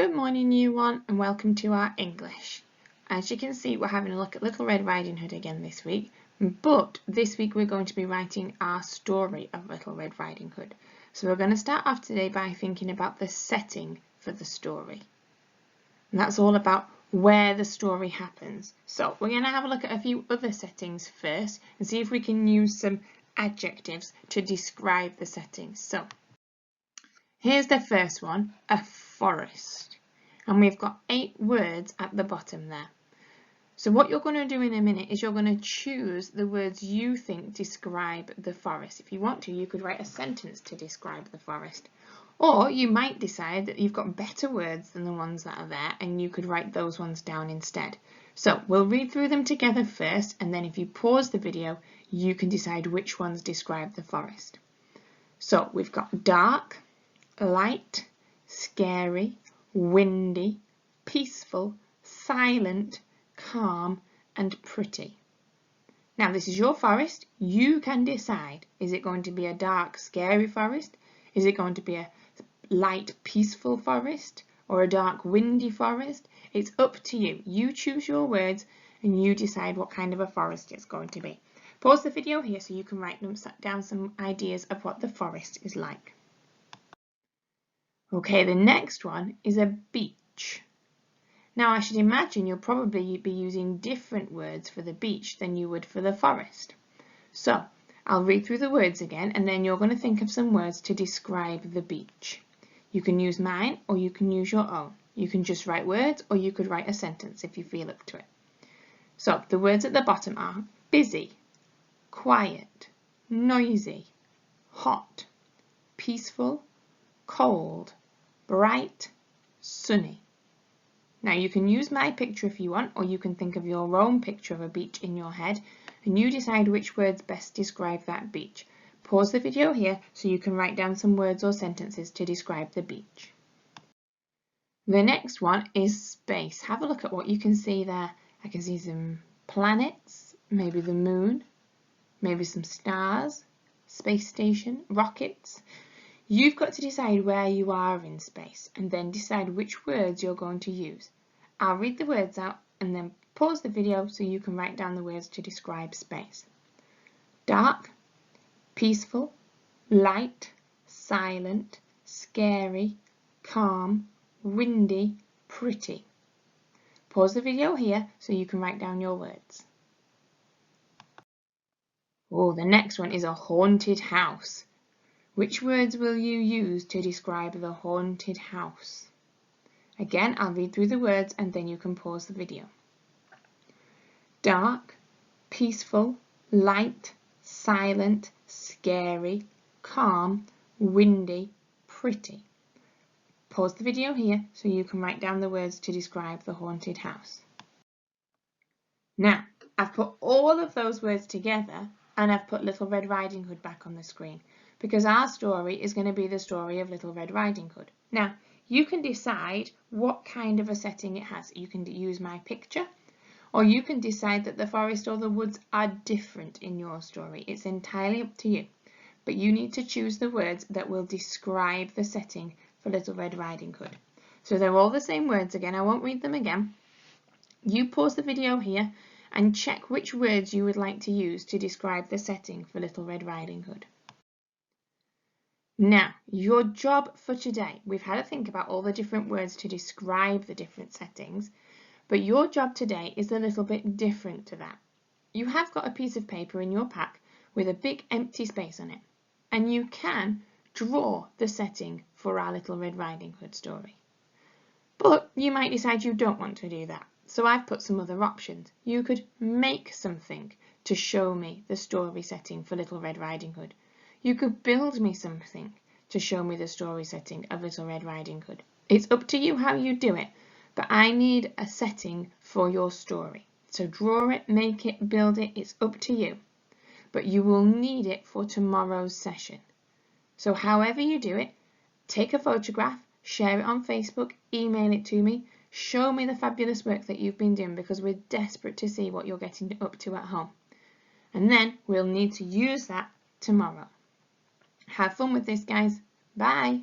Good morning, year one, and welcome to our English. As you can see, we're having a look at Little Red Riding Hood again this week, but this week we're going to be writing our story of Little Red Riding Hood. So we're going to start off today by thinking about the setting for the story. And that's all about where the story happens. So we're going to have a look at a few other settings first and see if we can use some adjectives to describe the setting. So here's the first one, a forest. And we've got 8 words at the bottom there. So what you're going to do in a minute is you're going to choose the words you think describe the forest. If you want to, you could write a sentence to describe the forest. Or you might decide that you've got better words than the ones that are there and you could write those ones down instead. So we'll read through them together first, and then if you pause the video, you can decide which ones describe the forest. So we've got dark, light, scary, windy, peaceful, silent, calm and pretty. Now this is your forest. You can decide, is it going to be a dark, scary forest? Is it going to be a light, peaceful forest? Or a dark, windy forest? It's up to you. You choose your words and you decide what kind of a forest it's going to be. Pause the video here so you can write down some ideas of what the forest is like. Okay, the next one is a beach. Now I should imagine you'll probably be using different words for the beach than you would for the forest. So I'll read through the words again and then you're going to think of some words to describe the beach. You can use mine or you can use your own. You can just write words or you could write a sentence if you feel up to it. So the words at the bottom are busy, quiet, noisy, hot, peaceful, cold, bright, sunny. Now you can use my picture if you want, or you can think of your own picture of a beach in your head and you decide which words best describe that beach. Pause the video here so you can write down some words or sentences to describe the beach. The next one is space. Have a look at what you can see there. I can see some planets, maybe the moon, maybe some stars, space station, rockets. You've got to decide where you are in space and then decide which words you're going to use. I'll read the words out and then pause the video so you can write down the words to describe space. Dark, peaceful, light, silent, scary, calm, windy, pretty. Pause the video here so you can write down your words. Oh, the next one is a haunted house. Which words will you use to describe the haunted house? Again, I'll read through the words and then you can pause the video. Dark, peaceful, light, silent, scary, calm, windy, pretty. Pause the video here so you can write down the words to describe the haunted house. Now, I've put all of those words together and I've put Little Red Riding Hood back on the screen, because our story is going to be the story of Little Red Riding Hood. Now, you can decide what kind of a setting it has. You can use my picture, or you can decide that the forest or the woods are different in your story. It's entirely up to you. But you need to choose the words that will describe the setting for Little Red Riding Hood. So they're all the same words again. I won't read them again. You pause the video here and check which words you would like to use to describe the setting for Little Red Riding Hood. Now, your job for today, we've had to think about all the different words to describe the different settings, but your job today is a little bit different to that. You have got a piece of paper in your pack with a big empty space on it, and you can draw the setting for our Little Red Riding Hood story. But you might decide you don't want to do that, so I've put some other options. You could make something to show me the story setting for Little Red Riding Hood. You could build me something to show me the story setting of Little Red Riding Hood. It's up to you how you do it, but I need a setting for your story. So draw it, make it, build it, it's up to you. But you will need it for tomorrow's session. So however you do it, take a photograph, share it on Facebook, email it to me, show me the fabulous work that you've been doing because we're desperate to see what you're getting up to at home. And then we'll need to use that tomorrow. Have fun with this, guys. Bye.